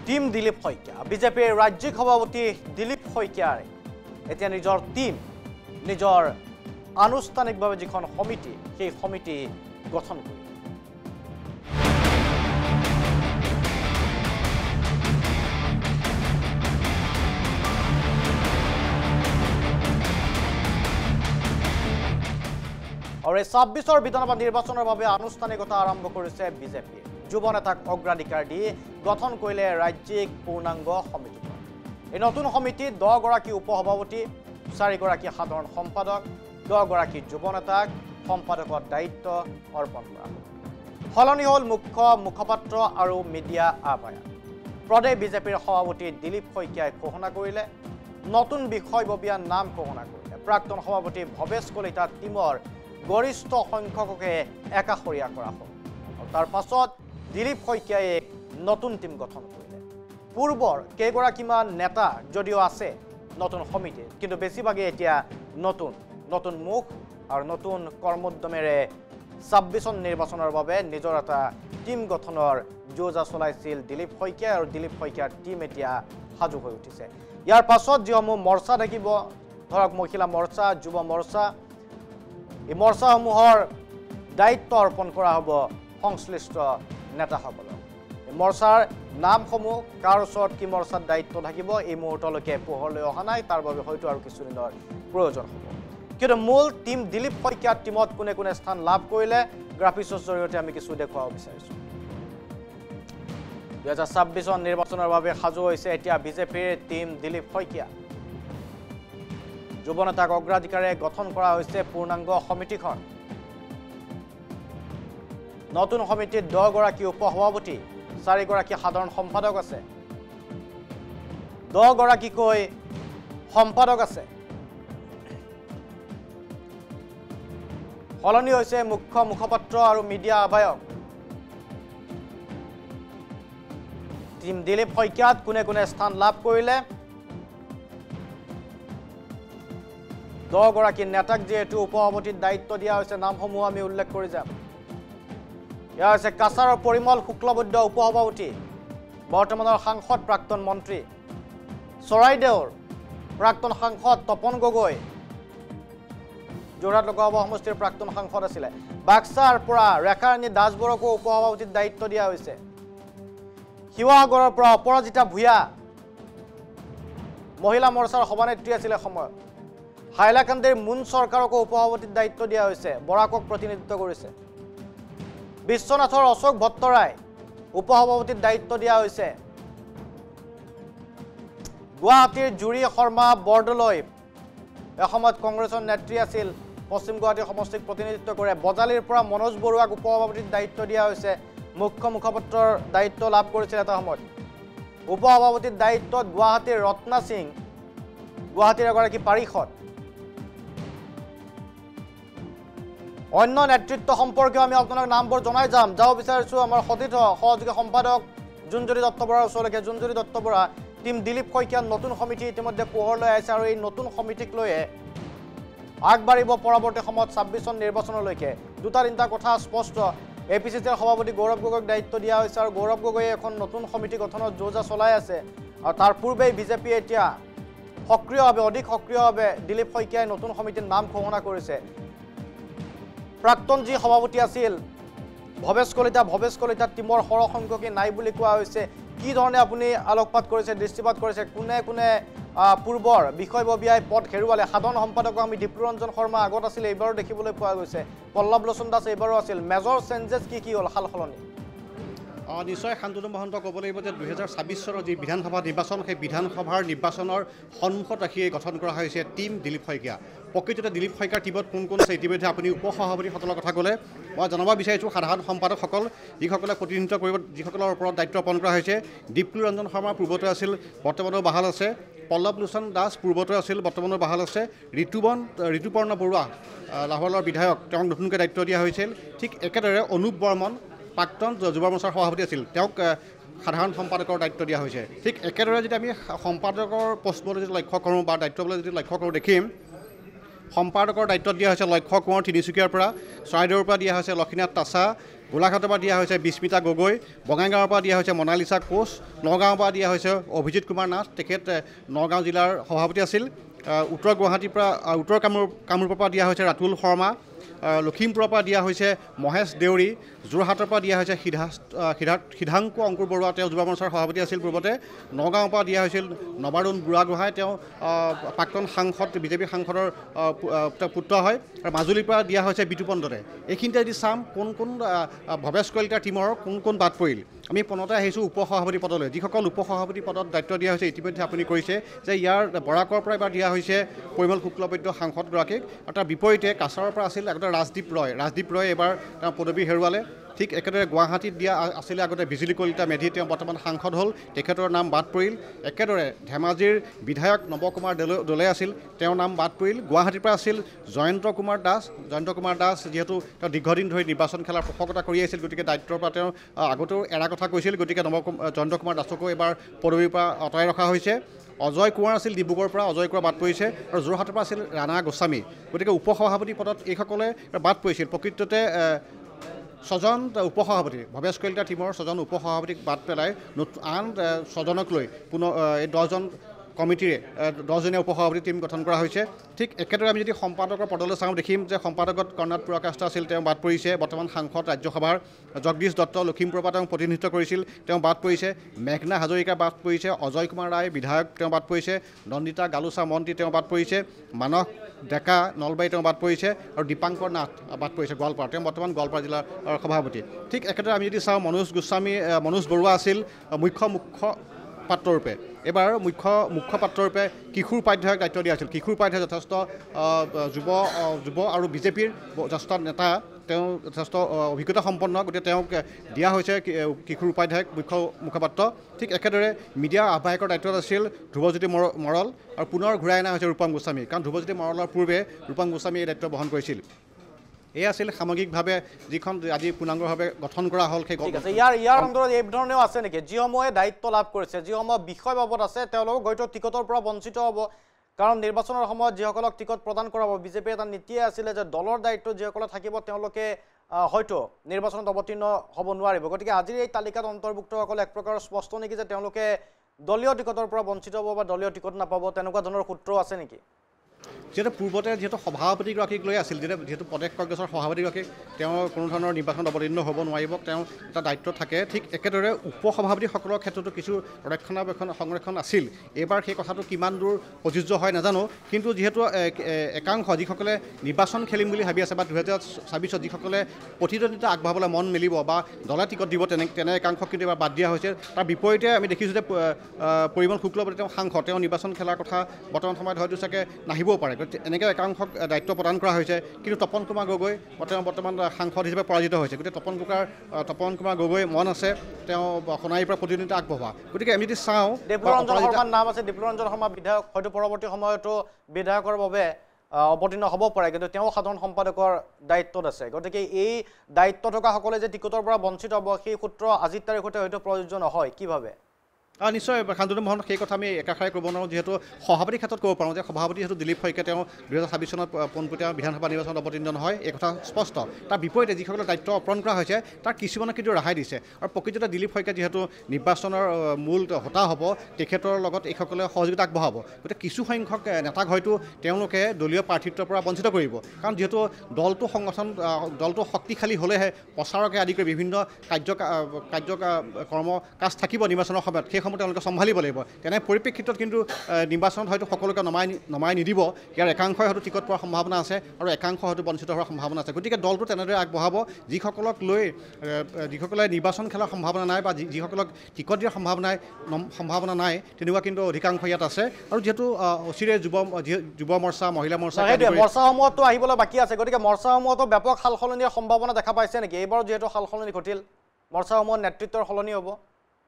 Team Dilip Saikia বিজেপিৰ ৰাজ্যিক সভাপতি দিলীপ শইকীয়াৰে এতিয়া নিজৰ টিম নিজৰ আনুষ্ঠানিকভাৱে যিখন সমিতি সেই সমিতি গঠন কৰিলে আৰু ২৬ৰ বিধানসভা নিৰ্বাচনৰ বাবে আনুষ্ঠানিকতা আৰম্ভ কৰিছে বিজেপি যুৱ নেতাক অগ্ৰাধিকাৰ দি গঠন কৰিলে ৰাজ্যিক পূৰ্ণাংগ সমিতি এই নতুন সমিতিত ১০ গৰাকী উপসভাপতি ৪ গৰাকী সাধাৰণ সম্পাদক ১০ গৰাকী যুৱ নেতাক সম্পাদকৰ দায়িত্ব অৰ্পণ কৰা হ'ব সলনি হ'ল মুখপাত্ৰ আৰু মিডিয়া আহ্বায়ক প্ৰদেশ বিজেপিৰ সভাপতি দিলীপ শইকীয়াই ঘোষণা কৰিলে নতুন বিষয়ববীয়া নাম ঘোষণা কৰিলে প্ৰাক্তন সভাপতি ভৱেশ কলিতা টিমৰ গৰিষ্ঠ সংখ্যককে একাষৰীয়া কৰা হ'ল আৰু তাৰ পাছত দিলীপ শইকীয়াই নতুন টিম গঠন কৰিলে পূৰ্বৰ কেইগৰাকীমান নেতা যদিও আছে নতুন সমিতি কিন্তু বেছিভাগে এতিয়া নতুন মুখ আৰু নতুন কৰ্মোদ্যমেৰে ২৬ নিৰ্বাচনৰ বাবে নিজৰ এটা টিম গঠনৰ যোজা চলাইছিল দিলীপ শইকীয়া আৰু দিলীপ শইকীয়াৰ টিম এতিয়া সাজু হৈ উঠিছে ইয়াৰ পাছত যিসমূহ মৰ্চা থাকিব ধৰক মহিলা মৰ্চা যুৱ মৰ্চা এই মৰ্চাসমূহৰ দায়িত্ব অৰ্পণ কৰা হ'ব সংশ্লিষ্ট নেতাসকলক এই মৰ্চাৰ নামসমূহ কাৰ ওচৰত কি মৰ্চাৰ দায়িত্ব থাকিব এই মুহূৰ্তলৈকে পোহৰলৈ অহা নাই তাৰ বাবে হয়তো আৰু কিছুদিনৰ প্ৰয়োজন হ'ব কিন্তু মূল টিম দিলীপ শইকীয়াৰ টিমত কোনে কোনে স্থান লাভ কৰিলে গ্ৰাফিক্সৰ জৰিয়তে আমি কিছু দেখুৱাব বিচাৰিছোঁ ২০২৬ নিৰ্বাচনৰ বাবে সাজু হৈছে এতিয়া বিজেপিৰ টিম দিলীপ শইকীয়া যুৱ নেতাক অগ্ৰাধিকাৰে গঠন কৰা হৈছে পূৰ্ণাংগ সমিতিখন নতুন সমিতিত ১০ গৰাকী উপসভাপতি ৪ গৰাকী সাধাৰণ সম্পাদক আছে ১০ গৰাকীকৈ সম্পাদক আছে সলনি হৈছে মুখপাত্ৰ আৰু মিডিয়া আহ্বায়ক টিম দিলীপ শইকীয়াত কোনে কোনে স্থান লাভ কৰিলে ১০ গৰাকী নেতাক যিহেতু উপসভাপতিৰ দায়িত্ব দিয়া হৈছে নামসমূহ আমি উল্লেখ কৰি যাম এয়া হৈছে কাছাৰৰ পৰিমল শুক্লবৈদ্য উপসভাপতি বৰ্তমানৰ সাংসদ প্ৰাক্তন মন্ত্ৰী চৰাইদেউৰ প্ৰাক্তন সাংসদ তপন গগৈ যোৰহাট লোকসভা সমষ্টিৰ প্ৰাক্তন সাংসদ আছিলে বাক্সাৰ পৰা ৰেখাৰাণী দাসবৰকো উপসভাপতিৰ দায়িত্ব দিয়া হৈছে শিৱসাগৰৰ পৰা অপৰাজিতা ভূঞা মহিলা মৰ্চাৰ সভানেত্ৰী আছিলে সময়ত হাইলাকান্দিৰ মুন চৰকাৰকো উপসভাপতিৰ দায়িত্ব দিয়া হৈছে বৰাকক প্ৰতিনিধিত্ব কৰিছে বিশ্বনাথৰ অশোক ভট্টৰাই উপসভাপতিৰ দায়িত্ব দিয়া হৈছে গুৱাহাটীৰ জুৰি শৰ্মা বৰদলৈ এসময়ত কংগ্ৰেছৰ নেত্ৰী আছিল পশ্চিম গুৱাহাটী সমষ্টিক প্ৰতিনিধিত্ব কৰে বজালিৰ পৰা মনোজ বৰুৱাক উপসভাপতিৰ দায়িত্ব দিয়া হৈছে মুখপাত্ৰৰ দায়িত্ব লাভ কৰিছিল এটা সময়ত উপসভাপতিৰ দায়িত্বত গুৱাহাটীৰ ৰত্না সিং গুৱাহাটীৰ এগৰাকী পাৰিষদ অন্য নেতৃত্ব সম্পৰ্কীয় আমি আপোনাক নামবোৰ জনাই যাব বিচাৰিছোঁ আমাৰ সতীৰ্থ সহযোগী সম্পাদক জুঞ্জুৰি দত্ত বৰাৰ ওচৰলৈকে জুঞ্জুৰি দত্ত বৰা টিম দিলীপ শইকীয়াৰ নতুন সমিতি ইতিমধ্যে পোহৰলৈ আহিছে আৰু এই নতুন সমিতিক লৈয়ে আগবাঢ়িব পৰৱৰ্তী সময়ত ২৬ নিৰ্বাচনলৈকে দুটা তিনিটা কথা স্পষ্ট APCCৰ সভাপতি গৌৰৱ গগৈক দায়িত্ব দিয়া হৈছে আৰু গৌৰৱ গগৈয়ে এখন নতুন সমিতি গঠনৰ যোজা চলাই আছে আৰু তাৰ পূৰ্বেই বিজেপি এতিয়া অধিক সক্ৰিয়ভাৱে দিলীপ শইকীয়াই নতুন সমিতিৰ নাম ঘোষণা কৰিছে প্ৰাক্তন যি সভাপতি আছিল ভৱেশ কলিতা টিমৰ সৰহসংখ্যকে নাই বুলি কোৱা হৈছে কি ধৰণে আপুনি আলোকপাত কৰিছে দৃষ্টিপাত কৰিছে কোনে কোনে পূৰ্বৰ বিষয়ববীয়াই পদ হেৰুৱালে সাধাৰণ সম্পাদক আমি দীপ্তিৰঞ্জন শৰ্মা আগত আছিল এইবাৰো দেখিবলৈ পোৱা গৈছে পল্লৱ লোচন দাস এইবাৰো আছিল মেজৰ চেঞ্জেছ কি হ'ল সাল সলনি নিশ্চয় শান্তনু মহন্ত ক'ব লাগিব যে ২০২৬ চনৰ যি বিধানসভা নিৰ্বাচন সেই বিধানসভাৰ নিৰ্বাচনৰ সন্মুখত ৰাখি গঠন কৰা হৈছে টিম দিলীপ শইকীয়া প্ৰকৃততে দিলীপ শইকীয়াৰ টিমত কোন আছে ইতিমধ্যে আপুনি উপসভাপতিসকলৰ কথা ক'লে মই জনাব বিচাৰিছোঁ সাধাৰণ সম্পাদকসকল যিসকলে প্ৰতিনিধিত্ব কৰিব যিসকলৰ ওপৰত দায়িত্ব অৰ্পণ কৰা হৈছে দীপ্তিৰঞ্জন শৰ্মা পূৰ্বতে আছিল বৰ্তমানৰ বাহাল আছে পল্লৱ লোচন দাস পূৰ্বতে আছিল বৰ্তমানৰ বাহাল আছে ঋতুপৰ্ণ বৰুৱা লাহোৱালৰ বিধায়ক তেওঁক নতুনকৈ দায়িত্ব দিয়া হৈছিল ঠিক একেদৰে অনুপ বৰ্মন প্ৰাক্তন যুৱ মৰ্চাৰ সভাপতি আছিল তেওঁক সাধাৰণ সম্পাদকৰ দায়িত্ব দিয়া হৈছে ঠিক একেদৰে যদি আমি সম্পাদকৰ পষ্টলৈ যদি লক্ষ্য কৰোঁ বা দায়িত্বলৈ যদি লক্ষ্য কৰোঁ দেখিম সম্পাদকৰ দায়িত্ব দিয়া হৈছে লক্ষ্য কোঁৱৰ তিনিচুকীয়াৰ পৰা চৰাইদেউৰ পৰা দিয়া হৈছে লক্ষ্মীনাথ তাছা গোলাঘাটৰ পৰা দিয়া হৈছে বিস্মিতা গগৈ, বঙাইগাঁৱৰ পৰা দিয়া হৈছে মনালিছা কোচ, নগাঁৱৰ পৰা দিয়া হৈছে অভিজিত কুমাৰ নাথ, তেখেত নগাঁও জিলাৰ সভাপতি আছিল। উত্তৰ গুৱাহাটীৰ পৰা উত্তৰ কামৰূপৰ পৰা দিয়া হৈছে ৰাতুল শৰ্মা, লখিমপুৰৰ পৰা দিয়া হৈছে মহেশ দেউৰী, যোৰহাটৰ পৰা দিয়া হৈছে সিদ্ধাংকু অংকুৰ বৰুৱা, তেওঁ যুৱ মৰ্চাৰ সভাপতি আছিল পূৰ্বতে। নগাঁৱৰ পৰা দিয়া হৈছিল নবাৰুণ বুঢ়াগোহাঁই, তেওঁ প্ৰাক্তন সাংসদ বিজেপি সাংসদৰ পুত্ৰ হয়। আৰু মাজুলীৰ পৰা দিয়া হৈছে বিতুপন দত্তে। এইখিনিতে যদি চাম কোন ভৱেশ কলিতাৰ টীমৰ কোন বাদ পৰিল। আমি পুনতে আহিছোঁ উপ সভাপতি পদলৈ। যিসকল উপ সভাপতি পদত দায়িত্ব দিয়া হৈছে ইতিমধ্যে আপুনি কৰিছে যে ইয়াৰ বৰাকৰ পৰা এবাৰ দিয়া হৈছে পৰিমল শুক্লবৈদ্য সাংসদগৰাকীক, আৰু তাৰ বিপৰীতে কাছাৰৰ পৰা আছিল আগতে ৰাজদীপ ৰয় এবাৰ তেওঁ পদবী হেৰুৱালে। ঠিক একেদৰে গুৱাহাটীত দিয়া আছিলে আগতে বিজুলী কলিতা মেধি, তেওঁ বৰ্তমান সাংসদ হ'ল, তেখেতৰ নাম বাদ পৰিল। একেদৰে ধেমাজিৰ বিধায়ক নৱকুমাৰ দলে আছিল, তেওঁৰ নাম বাদ পৰিল। গুৱাহাটীৰ পৰা আছিল জয়ন্ত কুমাৰ দাস, যিহেতু তেওঁ দীৰ্ঘদিন ধৰি নিৰ্বাচন খেলাৰ পোষকতা কৰি আহিছিল, গতিকে দায়িত্বৰ পৰা তেওঁ আগতেও এৰা কথা কৈছিল, গতিকে জয়ন্ত কুমাৰ দাসকো এবাৰ পদবীৰ পৰা আঁতৰাই ৰখা হৈছে। অজয় কোঁৱৰ আছিল ডিব্ৰুগড়ৰ পৰা, অজয় কোঁৱৰ বাদ পৰিছে। আৰু যোৰহাটৰ পৰা আছিল ৰাণা গোস্বামী, গতিকে উপ সভাপতি পদত এইসকলে বাদ পৰিছিল। প্ৰকৃততে 6জন উপ সভাপতি, ভৱেশ কলিতা টীমৰ 6জন উপ সভাপতিক বাদ পেলাই আন 6জনক লৈ পুনৰ এই 10জন কমিটিৰে 10জনীয়া উপ সভাপতি টীম গঠন কৰা হৈছে। ঠিক একেদৰে আমি যদি সম্পাদকৰ পদলৈ চাওঁ দেখিম যে সম্পাদকত কৰ্ণাট পুৰকাষ্ট আছিল, তেওঁ বাদ পৰিছে। বৰ্তমান সাংসদ ৰাজ্যসভাৰ জগদীশ দত্ত লখিমপুৰৰ পৰা তেওঁ প্ৰতিনিধিত্ব কৰিছিল, তেওঁ বাদ পৰিছে। মেঘনা হাজৰিকা বাদ পৰিছে, অজয় কুমাৰ ৰায় বিধায়ক তেওঁ বাদ পৰিছে, নন্দিতা গালোচা মন্ত্ৰী তেওঁ বাদ পৰিছে, মানস ডেকা নলবাৰী তেওঁ বাদ পৰিছে, আৰু দীপাংকৰ নাথ বাদ পৰিছে গোৱালপাৰা, তেওঁ বৰ্তমান গোৱালপাৰা জিলাৰ সভাপতি। ঠিক একেদৰে আমি যদি চাওঁ মনোজ বৰুৱা আছিল মুখ্য পাত্ৰৰূপে, এবাৰ মুখ্য পাত্ৰৰূপে কিশোৰ উপাধ্যায়ক দায়িত্ব দিয়া হৈছিল। কিশোৰ উপাধ্যায় যথেষ্ট যুৱ আৰু বিজেপিৰ জ্যেষ্ঠ নেতা, তেওঁ যথেষ্ট অভিজ্ঞতা সম্পন্ন, গতিকে তেওঁক দিয়া হৈছে কিশোৰ উপাধ্যায়ক মুখপাত্ৰ। ঠিক একেদৰে মিডিয়া আহ্বায়কৰ দায়িত্বত আছিল ধ্ৰুৱজ্যোতি মৰল, আৰু পুনৰ ঘূৰাই অনা হৈছে ৰূপম গোস্বামী, কাৰণ ধ্ৰুৱজ্যোতি মৰলৰ পূৰ্বে ৰূপম গোস্বামী এই দায়িত্ব বহন কৰিছিল। এই আছিল সামগ্ৰিকভাৱে যিখন আজি পূৰ্ণাংগভাৱে গঠন কৰা হ'ল। সেই ঠিক আছে, ইয়াৰ অন্তৰত এই ধৰণেও আছে নেকি যিসমূহে দায়িত্ব লাভ কৰিছে, যিসমূহ বিষয় বাবদ আছে তেওঁলোক হয়তো টিকটৰ পৰা বঞ্চিত হ'ব, কাৰণ নিৰ্বাচনৰ সময়ত যিসকলক টিকট প্ৰদান কৰা হ'ব, বিজেপিৰ এটা নীতিয়ে আছিলে যে দলৰ দায়িত্ব যিসকলে থাকিব তেওঁলোকে হয়তো নিৰ্বাচনত অৱতীৰ্ণ হ'ব নোৱাৰিব। গতিকে আজিৰ এই তালিকাত অন্তৰ্ভুক্তসকলে এক প্ৰকাৰৰ স্পষ্ট নেকি যে তেওঁলোকে দলীয় টিকটৰ পৰা বঞ্চিত হ'ব বা দলীয় টিকট নাপাব, তেনেকুৱা ধৰণৰ সূত্ৰও আছে নেকি? যিহেতু পূৰ্বতে সভাপতিগৰাকীক লৈ আছিল, যিহেতু প্ৰদেশ কংগ্ৰেছৰ সভাপতিগৰাকীক তেওঁ কোনো ধৰণৰ নিৰ্বাচনত অৱতীৰ্ণ হ'ব নোৱাৰিব, তেওঁ এটা দায়িত্ব থাকে। ঠিক একেদৰে উপ সভাপতিসকলৰ ক্ষেত্ৰতো কিছু সংৰক্ষণ আছিল। এইবাৰ সেই কথাটো কিমান দূৰ প্ৰযোজ্য হয় নাজানো, কিন্তু যিহেতু একাংশ যিসকলে নিৰ্বাচন খেলিম বুলি ভাবি আছে বা 2026 যিসকলে প্ৰতিদ্বন্দ্বিতা আগবঢ়াবলৈ মন মেলিব বা দলে টিকট দিব, তেনে একাংশক কিন্তু এবাৰ বাদ দিয়া হৈছে। তাৰ বিপৰীতে আমি দেখিছোঁ যে পৰিমল শুক্লবৈদ্য তেওঁ সাংসদ, তেওঁ নিৰ্বাচন খেলাৰ কথা বৰ্তমান সময়ত হয়তো চাগে নাহিবও পাৰে, এনেকৈ একাংশক দায়িত্ব প্ৰদান কৰা হৈছে। কিন্তু তপন কুমাৰ গগৈ বৰ্তমান সাংসদ হিচাপে পৰাজিত হৈছে, গতিকে তপন কুমাৰ গগৈ মন আছে তেওঁ সোণাৰীৰ পৰা প্ৰতিদ্বন্দ্বিতা আগবঢ়োৱা। গতিকে আমি যদি চাওঁ দেৱৰঞ্জন শৰ্মাৰ নাম আছে, দেৱৰঞ্জন শৰ্মা বিধায়ক হয়তো পৰৱৰ্তী সময়তো বিধায়কৰ বাবে অৱতীৰ্ণ হ'ব পাৰে, কিন্তু তেওঁ সাধাৰণ সম্পাদকৰ দায়িত্বত আছে। গতিকে এই দায়িত্ব থকাসকলে যে টিকটৰ পৰা বঞ্চিত হ'ব সেই সূত্ৰ আজিৰ তাৰিখতে হয়তো প্ৰযোজ্য নহয়, কি ভাবে? নিশ্চয় শান্তনু মোহন, সেই কথা আমি একাষাৰে ক'ব নোৱাৰোঁ। যিহেতু সভাপতিৰ ক্ষেত্ৰত ক'ব পাৰোঁ যে সভাপতি যিহেতু দিলীপ শইকীয়া, তেওঁ 2026 চনত পোনপটীয়া বিধানসভা নিৰ্বাচনত অৱতীৰ্ণ নহয়, এই কথা স্পষ্ট। তাৰ বিপৰীতে যিসকলে দায়িত্ব অৰ্পণ কৰা হৈছে তাৰ কিছুমানে কিন্তু ৰেহাই দিছে, আৰু প্ৰকৃততে দিলীপ শইকীয়া যিহেতু নিৰ্বাচনৰ মূল হোতা হ'ব, তেখেতৰ লগত এইসকলে সহযোগিতা আগবঢ়াব। গতিকে কিছুসংখ্যক নেতাক হয়তো তেওঁলোকে দলীয় প্ৰাৰ্থিত্বৰ পৰা বঞ্চিত কৰিব, কাৰণ যিহেতু দলটো শক্তিশালী হ'লেহে প্ৰচাৰকে আদি কৰি বিভিন্ন কৰ্ম কাজ থাকিব নিৰ্বাচনৰ সময়ত, সেই তেওঁলোকে চম্ভালিব লাগিব। তেনে পৰিপ্ৰেক্ষিতত কিন্তু নিৰ্বাচনত হয়তো সকলোকে নমাই নিদিব। ইয়াৰ একাংশই হয়তো টিকট পোৱাৰ সম্ভাৱনা আছে আৰু একাংশ হয়তো বঞ্চিত হোৱাৰ সম্ভাৱনা আছে। গতিকে দলটো তেনেদৰে আগবঢ়াব, যিসকলে নিৰ্বাচন খেলাৰ সম্ভাৱনা নাই বা যিসকলক টিকট দিয়াৰ সম্ভাৱনা নাই, তেনেকুৱা কিন্তু অধিকাংশ ইয়াত আছে। আৰু যিহেতু অচিৰে যুৱ মৰ্চা, মহিলা মৰ্চাসমূহতো আহিবলৈ বাকী আছে, গতিকে মৰ্চাসমূহতো ব্যাপক সালসলনিৰ সম্ভাৱনা দেখা পাইছে নেকি? এইবাৰ যিহেতু সালসলনি ঘটিল, মৰ্চাসমূহৰ নেতৃত্বৰ সলনি হ'ব।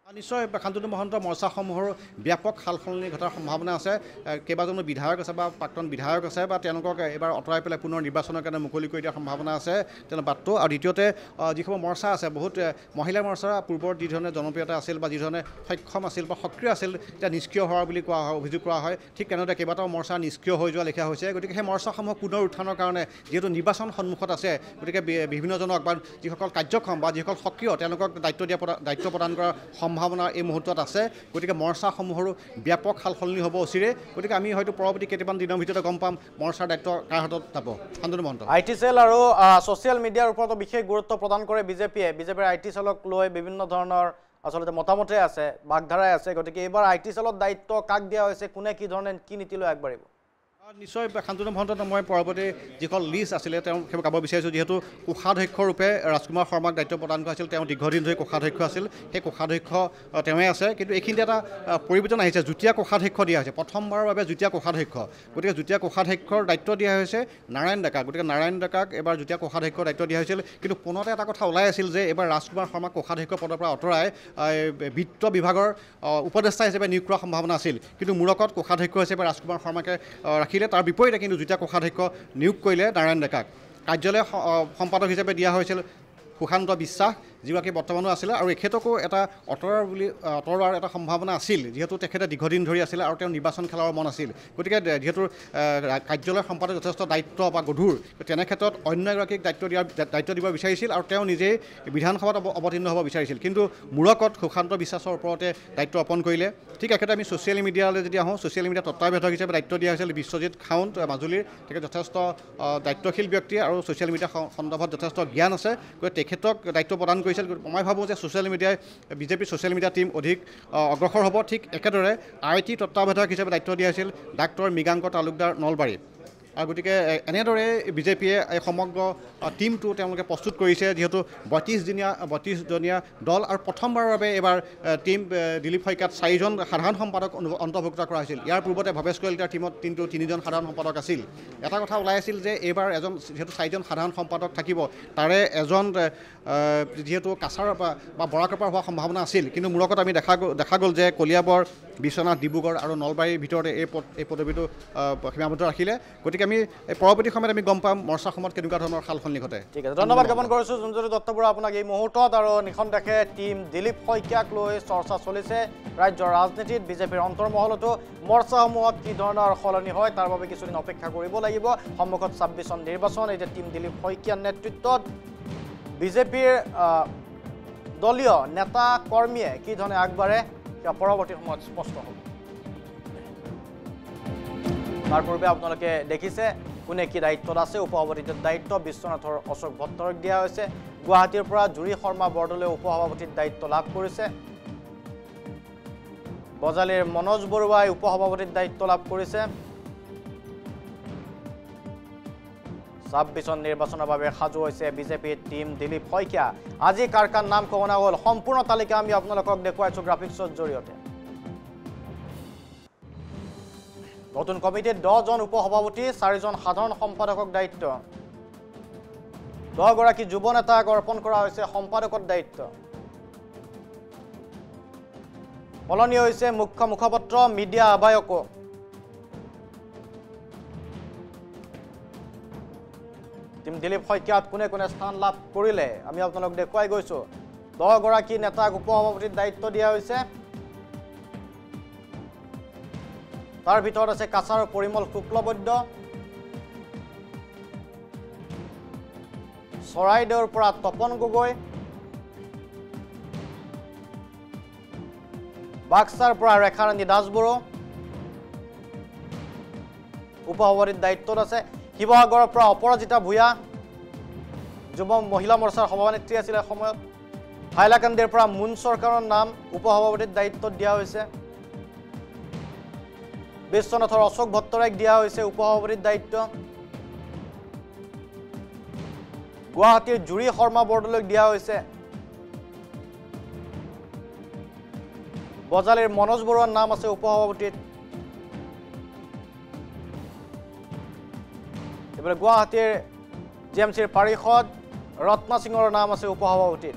নিশ্চয় শান্তনু মহন্ত মৰ্চাসমূহৰ ব্যাপক সালসলনি ঘটাৰ সম্ভাৱনা আছে। কেইবাজনো বিধায়ক আছে বা প্ৰাক্তন বিধায়ক আছে বা তেওঁলোকক এবাৰ আঁতৰাই পেলাই পুনৰ নিৰ্বাচনৰ কাৰণে মুকলি কৰি দিয়াৰ সম্ভাৱনা আছে তেওঁলোকৰ বাটটো। আৰু দ্বিতীয়তে যিসমূহ মৰ্চা আছে বহুত মহিলা মৰ্চা পূৰ্বৰ যিধৰণে জনপ্ৰিয়তা আছিল বা যিধৰণে সক্ষম আছিল বা সক্ৰিয় আছিল এতিয়া নিষ্ক্ৰিয় হোৱা বুলি কোৱা হয়, অভিযোগ কৰা হয়। ঠিক তেনেদৰে কেইবাটাও মৰ্চা নিষ্ক্ৰিয় হৈ যোৱা লেখীয়া হৈছে। গতিকে সেই মৰ্চাসমূহ পুনৰ উত্থানৰ কাৰণে যিহেতু নিৰ্বাচন সন্মুখত আছে, গতিকে বিভিন্নজনক বা যিসকল কাৰ্যক্ষম বা যিসকল সক্ৰিয় তেওঁলোকক দায়িত্ব প্ৰদান কৰাৰ সম্ভাৱনা এই মুহূৰ্তত আছে। গতিকে মৰ্চাসমূহৰো ব্যাপক সালসলনি হ'ব অচিৰে। গতিকে আমি হয়তো পৰৱৰ্তী কেইটামান দিনৰ ভিতৰতে গম পাম মৰ্চাৰ দায়িত্ব কাৰ হাতত যাব। শান্তনু মহন্ত IT চেল আৰু ছ'চিয়েল মিডিয়াৰ ওপৰতো বিশেষ গুৰুত্ব প্ৰদান কৰে বিজেপিৰ IT চেলক লৈ বিভিন্ন ধৰণৰ আচলতে মতামতে আছে, বাগধাৰাই আছে। গতিকে এইবাৰ IT চেলৰ দায়িত্ব কাক দিয়া হৈছে, কোনে কি ধৰণে কি নীতি লৈ আগবাঢ়িব? নিশ্চয় শান্তনু মহন্ত মই পৰৱৰ্তী যিখন লিষ্ট আছিলে তেওঁ সেইবোৰ ক'ব বিচাৰিছোঁ। যিহেতু কোষাধ্যক্ষ ৰূপে ৰাজকুমাৰ শৰ্মাক দায়িত্ব প্ৰদান কৰা হৈছিল, তেওঁ দীৰ্ঘদিন ধৰি কোষাধ্যক্ষ আছিল। সেই কোষাধ্যক্ষ তেওঁৱে আছে। কিন্তু এইখিনিতে এটা পৰিৱৰ্তন আহিছে, যুটীয়া কোষাধ্যক্ষ দিয়া হৈছে প্ৰথমবাৰৰ বাবে যুটীয়া কোষাধ্যক্ষ। গতিকে যুটীয়া কোষাধ্যক্ষৰ দায়িত্ব দিয়া হৈছে নাৰায়ণ ডেকাক। গতিকে নাৰায়ণ ডেকাক এবাৰ যুটীয়া কোষাধ্যক্ষৰ দায়িত্ব দিয়া হৈছিল। কিন্তু পুনতে এটা কথা ওলাই আছিল যে এইবাৰ ৰাজকুমাৰ শৰ্মাক কোষাধ্যক্ষ পদৰ পৰা আঁতৰাই বিত্ত বিভাগৰ উপদেষ্টা হিচাপে নিয়োগ কৰাৰ সম্ভাৱনা আছিল। কিন্তু মূৰকত কোষাধ্যক্ষ হিচাপে ৰাজকুমাৰ শৰ্মাকে ৰাখিলে। তাৰ বিপৰীতে কিন্তু যুটীয়া কোষাধ্যক্ষ নিয়োগ কৰিলে নাৰায়ণ ডেকাক। কাৰ্যালয় সম্পাদক হিচাপে দিয়া হৈছিল সুশান্ত বিশ্বাস, যিগৰাকী বৰ্তমানো আছিলে। আৰু এখেতকো এটা আঁতৰোৱাৰ এটা সম্ভাৱনা আছিল, যিহেতু তেখেতে দীৰ্ঘদিন ধৰি আছিলে আৰু তেওঁ নিৰ্বাচন খেলাৰ মন আছিল। গতিকে যিহেতু কাৰ্যালয় সম্পাদক যথেষ্ট দায়িত্ব বা গধুৰ, তেনে ক্ষেত্ৰত অন্য এগৰাকীক দায়িত্ব দিব বিচাৰিছিল আৰু তেওঁ নিজেই বিধানসভাত অৱতীৰ্ণ হ'ব বিচাৰিছিল। কিন্তু মূৰকত সুশান্ত বিশ্বাসৰ ওপৰতে দায়িত্ব অৰ্পণ কৰিলে। ঠিক একেদৰে আমি ছ'চিয়েল মিডিয়ালৈ যদি আহোঁ, ছ'চিয়েল মিডিয়া তত্ত্বাৱধায়ক হিচাপে দায়িত্ব দিয়া হৈছিল বিশ্বজিৎ খাউণ্ট মাজুলীৰ। তেখেত যথেষ্ট দায়িত্বশীল ব্যক্তি আৰু ছ'চিয়েল মিডিয়া সন্দৰ্ভত যথেষ্ট জ্ঞান আছে। গতিকে তেখেতক দায়িত্ব প্ৰদান কৰিছিল। মই ভাবোঁ যে ছ'চিয়েল মিডিয়াই বিজেপিৰ ছ'চিয়েল মিডিয়া টীম অধিক অগ্ৰসৰ হ'ব। ঠিক একেদৰে IT তত্ত্বাৱধায়ক হিচাপে দায়িত্ব দিয়া হৈছিল ডাক্তৰ মৃগাংক তালুকদাৰ নলবাৰী। আৰু গতিকে এনেদৰে বিজেপিয়ে এই সমগ্ৰ টীমটো তেওঁলোকে প্ৰস্তুত কৰিছে। যিহেতু 32জনীয়া দল আৰু প্ৰথমবাৰৰ বাবে এইবাৰ টীম দিলীপ শইকীয়াত 4জন সাধাৰণ সম্পাদক অন্তৰ্ভুক্ত কৰা হৈছিল। ইয়াৰ পূৰ্বতে ভৱেশ কলিতাৰ টীমত 3জন সাধাৰণ সম্পাদক আছিল। এটা কথা ওলাই আছিল যে এইবাৰ যিহেতু 4জন সাধাৰণ সম্পাদক থাকিব, তাৰে এজন যিহেতু কাছাৰ বা বৰাকৰপৰা হোৱাৰ সম্ভাৱনা আছিল। কিন্তু মূৰকত আমি দেখা গ'ল যে কলিয়াবৰ, বিশ্বনাথ, ডিব্ৰুগড় আৰু নলবাৰীৰ ভিতৰতে এই পদবীটো সীমাবদ্ধ ৰাখিলে। গতিকে আমি পৰৱৰ্তী সময়ত আমি গম পাম মৰ্চাসমূহত কেনেকুৱা ধৰণৰ সালসলনি ঘটে। ঠিক আছে, ধন্যবাদ জ্ঞাপন কৰিছোঁ জুঞ্জলি দত্তবৰুৱা আপোনাক এই মুহূৰ্তত। আৰু নিখনদেশে টীম দিলীপ শইকীয়াক লৈ চৰ্চা চলিছে ৰাজ্যৰ ৰাজনীতিত। বিজেপিৰ অন্তৰ্মহলতো মৰ্চাসমূহত কি ধৰণৰ সলনি হয় তাৰ বাবে কিছুদিন অপেক্ষা কৰিব লাগিব। সন্মুখত 26 চন নিৰ্বাচন। এতিয়া টীম দিলীপ শইকীয়াৰ নেতৃত্বত বিজেপিৰ দলীয় নেতা কৰ্মীয়ে কি ধৰণে আগবাঢ়ে সেয়া পৰৱৰ্তী সময়ত স্পষ্ট হ'ব। তাৰ পূৰ্বে আপোনালোকে দেখিছে কোনে কি দায়িত্বত আছে। উপসভাপতিৰ দায়িত্ব বিশ্বনাথৰ অশোক ভট্টৰক দিয়া হৈছে। গুৱাহাটীৰ পৰা জুৰি শৰ্মা বৰদলৈ উপসভাপতিৰ দায়িত্ব লাভ কৰিছে। বজালীৰ মনোজ বৰুৱাই উপসভাপতিৰ দায়িত্ব লাভ কৰিছে। 26 চন নিৰ্বাচনৰ বাবে সাজু হৈছে বিজেপিৰ টীম দিলীপ শইকীয়া। আজি কাৰ কাৰ নাম ঘোষণা হ'ল, সম্পূৰ্ণ তালিকা আমি আপোনালোকক দেখুৱাইছোঁ গ্ৰাফিক্সৰ জৰিয়তে। নতুন কমিটিত 10জন উপসভাপতি, 4জন সাধাৰণ সম্পাদকক দায়িত্ব। 10গৰাকী যুৱ নেতাক অৰ্পণ কৰা হৈছে সম্পাদকৰ দায়িত্ব। সলনি হৈছে মুখ্য মুখপাত্ৰ, মিডিয়া আহ্বায়কো। টীম দিলীপ শইকীয়াত কোনে কোনে স্থান লাভ কৰিলে আমি আপোনালোক দেখুৱাই গৈছোঁ। 10গৰাকী নেতাক উপসভাপতিৰ দায়িত্ব দিয়া হৈছে। তাৰ ভিতৰত আছে কাছাৰৰ পৰিমল শুক্লবৈদ্য, চৰাইদেউৰ পৰা তপন গগৈ, বাক্সাৰ পৰা ৰেখাৰাণী দাসবড়ো উপসভাপতিৰ দায়িত্বত আছে। শিৱসাগৰৰ পৰা অপৰাজিতা ভূঞা যুৱ মহিলা মৰ্চাৰ সভানেত্ৰী আছিল এসময়ত। হাইলাকান্দিৰ পৰা মুন চৰকাৰৰ নাম উপসভাপতিৰ দায়িত্বত দিয়া হৈছে। বিশ্বনাথৰ অশোক ভট্টৰাইক দিয়া হৈছে উপসভাপতিৰ দায়িত্ব। গুৱাহাটীৰ জুৰি শৰ্মা বৰদলৈক দিয়া হৈছে। বজালীৰ মনোজ বৰুৱাৰ নাম আছে উপসভাপতিত। এইফালে গুৱাহাটীৰ GMCৰ পাৰিষদ ৰত্না সিঙৰ নাম আছে উপসভাপতিত।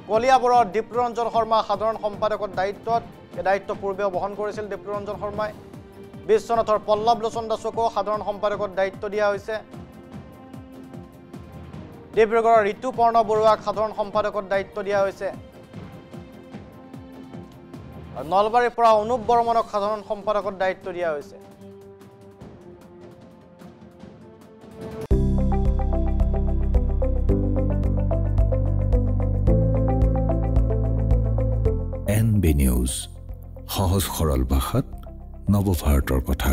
কলিয়াবৰৰ দীপ্ৰৰঞ্জন শৰ্মা সাধাৰণ সম্পাদকৰ দায়িত্বত এই দায়িত্ব পূৰ্বেও বহন কৰিছিল দীপ্ৰৰঞ্জন শৰ্মাই বিশ্বনাথৰ পল্লৱ লোচন দাসকো সাধাৰণ সম্পাদকৰ দায়িত্ব দিয়া হৈছে ডিব্ৰুগড়ৰ ঋতুপৰ্ণ বৰুৱাক সাধাৰণ সম্পাদকৰ দায়িত্ব দিয়া হৈছে আৰু নলবাৰীৰ পৰা অনুপ বৰ্মনক সাধাৰণ সম্পাদকৰ দায়িত্ব দিয়া হৈছে NB News, সহজ সৰল ভাষাত নৱভাৰতৰ কথা।